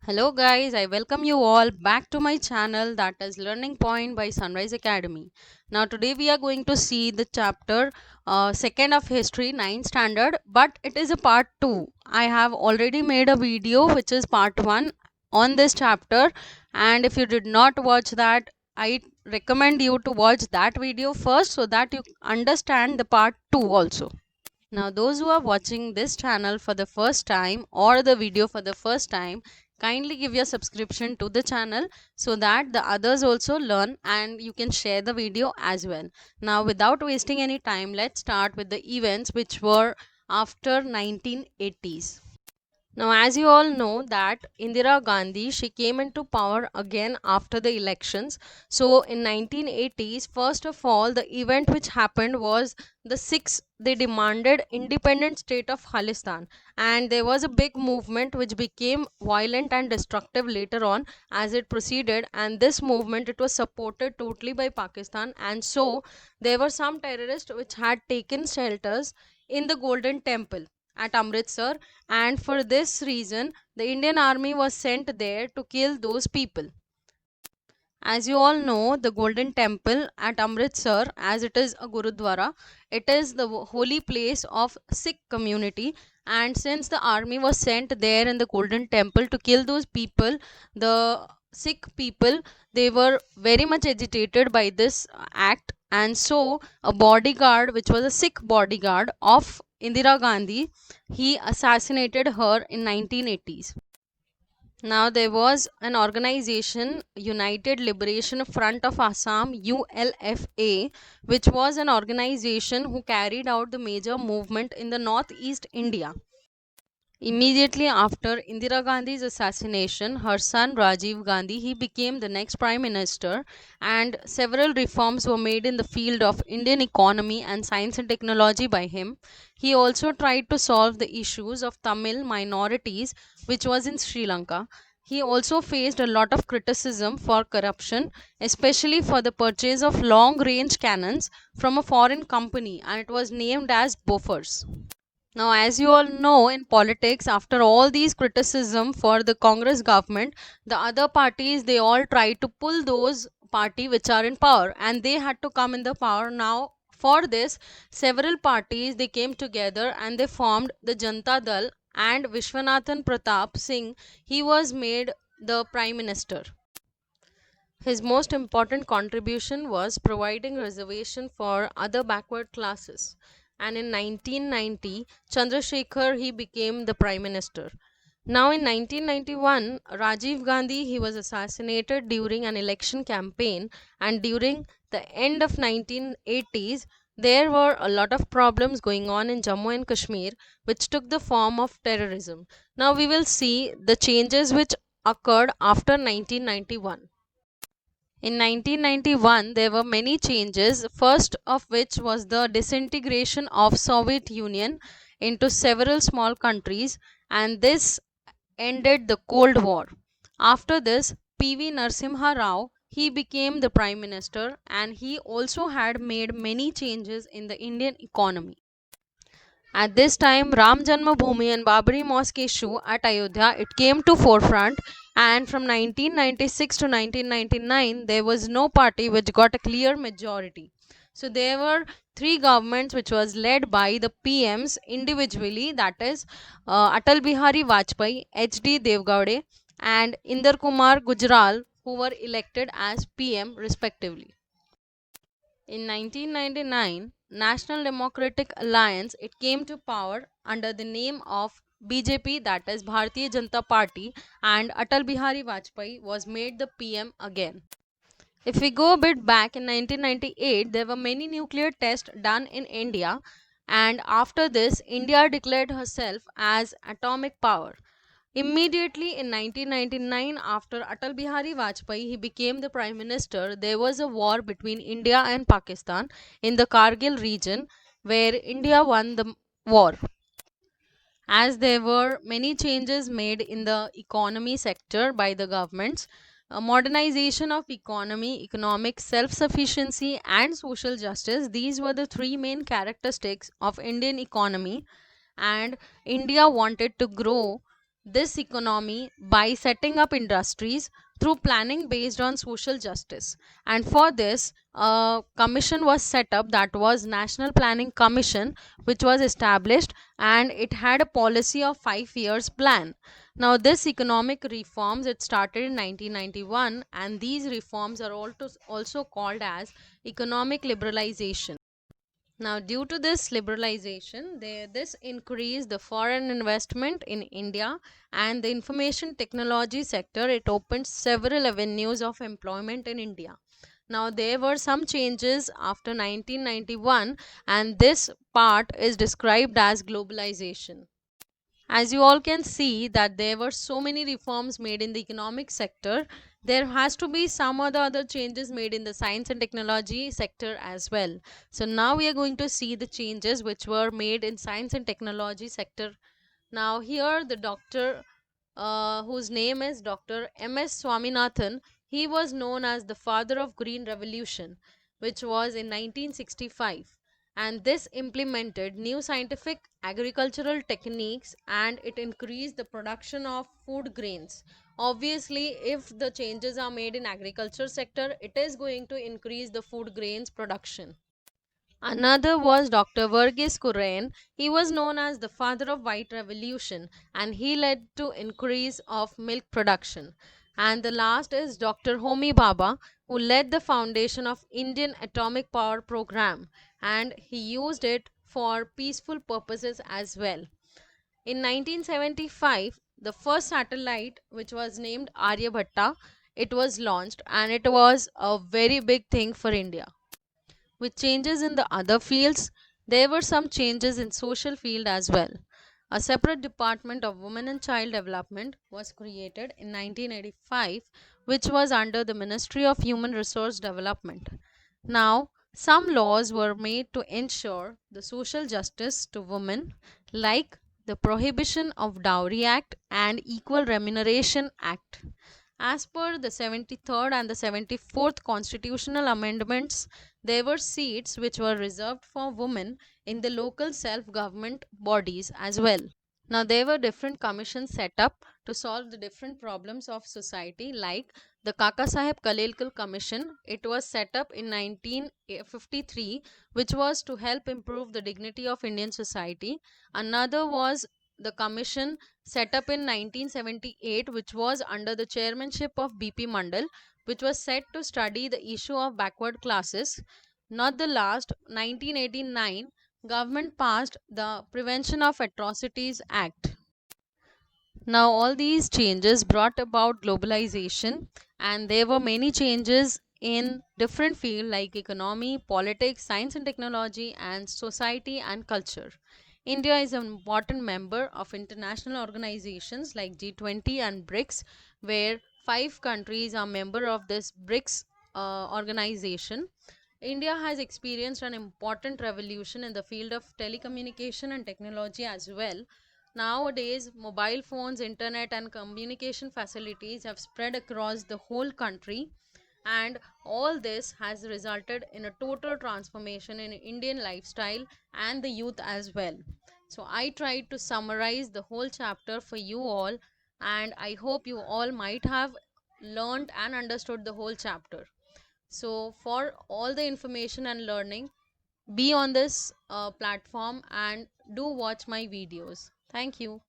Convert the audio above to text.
Hello guys, I welcome you all back to my channel that is Learning Point by Sunrise Academy. Now today we are going to see the chapter 2nd of history 9th standard, but it is a part 2. I have already made a video which is part 1 on this chapter, and if you did not watch that, I recommend you to watch that video first so that you understand the part 2 also. Now, those who are watching this channel for the first time or the video for the first time, kindly give your subscription to the channel so that the others also learn and you can share the video as well. Now, without wasting any time, let's start with the events which were after 1980s. Now, as you all know that Indira Gandhi, she came into power again after the elections. So in 1980s, first of all, the event which happened was the Sikhs, they demanded independent state of Khalistan. And there was a big movement which became violent and destructive later on as it proceeded. And this movement, it was supported totally by Pakistan. And so there were some terrorists which had taken shelters in the Golden Temple at Amritsar, and for this reason the Indian army was sent there to kill those people. As you all know, the Golden Temple at Amritsar, as it is a Gurudwara, it is the holy place of Sikh community. And since the army was sent there in the Golden Temple to kill those people, the Sikh people, they were very much agitated by this act. And so, a bodyguard, which was a Sikh bodyguard of Indira Gandhi, he assassinated her in 1980s. Now there was an organization, United Liberation Front of Assam, ULFA, which was an organization who carried out the major movement in the northeast India. Immediately after Indira Gandhi's assassination, her son Rajiv Gandhi, he became the next prime minister, and several reforms were made in the field of Indian economy and science and technology by him. He also tried to solve the issues of Tamil minorities which was in Sri Lanka. He also faced a lot of criticism for corruption, especially for the purchase of long range cannons from a foreign company, and it was named as Bofors. Now, as you all know, in politics, after all these criticism for the Congress government, the other parties, they all try to pull those party which are in power, and they had to come in the power. Now, for this, several parties, they came together and they formed the Janta Dal, and Vishwanathan Pratap Singh, he was made the prime minister. His most important contribution was providing reservation for other backward classes. And in 1990, Chandrasekhar, he became the prime minister. Now in 1991, Rajiv Gandhi, he was assassinated during an election campaign, and during the end of 1980s, there were a lot of problems going on in Jammu and Kashmir which took the form of terrorism. Now we will see the changes which occurred after 1991. In 1991, there were many changes, first of which was the disintegration of Soviet Union into several small countries, and this ended the Cold War. After this, PV Narasimha Rao, he became the prime minister, and he also had made many changes in the Indian economy. At this time, Ram Janmabhoomi and Babri Mosque issue at Ayodhya, it came to forefront, and from 1996 to 1999, there was no party which got a clear majority. So there were three governments which was led by the PMs individually, that is Atal Bihari Vajpayee, HD Devgowde, and Inder Kumar Gujral, who were elected as PM respectively. In 1999, National Democratic Alliance, it came to power under the name of BJP, that is Bharatiya Janata Party, and Atal Bihari Vajpayee was made the PM again. If we go a bit back in 1998, there were many nuclear tests done in India, and after this, India declared herself as atomic power. Immediately in 1999, after Atal Bihari Vajpayee he became the prime minister, there was a war between India and Pakistan in the Kargil region, where India won the war. As there were many changes made in the economy sector by the governments, modernization of economy, economic self-sufficiency, and social justice, these were the three main characteristics of Indian economy, and India wanted to grow this economy by setting up industries through planning based on social justice. And for this, a commission was set up, that was National Planning Commission, which was established, and it had a policy of 5 years plan. Now this economic reforms, it started in 1991, and these reforms are also called as economic liberalization. Now, due to this liberalization, this increased the foreign investment in India, and the information technology sector. It opened several avenues of employment in India. Now, there were some changes after 1991, and this part is described as globalization. As you all can see that there were so many reforms made in the economic sector, there has to be some other changes made in the science and technology sector as well. So now we are going to see the changes which were made in science and technology sector. Now here the doctor, whose name is Dr. M.S. Swaminathan, he was known as the father of Green Revolution, which was in 1965, and this implemented new scientific agricultural techniques, and it increased the production of food grains. Obviously, if the changes are made in agriculture sector, it is going to increase the food grains production. Another was Dr. Verghese Kurien. He was known as the father of white revolution, and he led to increase of milk production. And the last is Dr. Homi Bhabha, who led the foundation of Indian atomic power program, and he used it for peaceful purposes as well. In 1975, the first satellite, which was named Aryabhatta, it was launched, and it was a very big thing for India. With changes in the other fields, there were some changes in social field as well. A separate department of women and child development was created in 1985, which was under the Ministry of Human Resource Development. Now, some laws were made to ensure the social justice to women, like the Prohibition of Dowry Act and Equal Remuneration Act. As per the 73rd and the 74th constitutional amendments, there were seats which were reserved for women in the local self government bodies as well. Now, there were different commissions set up to solve the different problems of society, like the Kaka Saheb Kalelkar Commission. It was set up in 1953, which was to help improve the dignity of Indian society. Another was the commission set up in 1978, which was under the chairmanship of BP Mandal, which was set to study the issue of backward classes. Not the last, 1989, government passed the Prevention of Atrocities Act. Now, all these changes brought about globalization, and there were many changes in different fields like economy, politics, science and technology, and society and culture. India is an important member of international organizations like G20 and BRICS, where 5 countries are member of this BRICS organization. India has experienced an important revolution in the field of telecommunication and technology as well. Nowadays, mobile phones, internet, and communication facilities have spread across the whole country, and all this has resulted in a total transformation in Indian lifestyle and the youth as well. So, I tried to summarize the whole chapter for you all, and I hope you all might have learned and understood the whole chapter. So, for all the information and learning, be on this platform and do watch my videos. Thank you.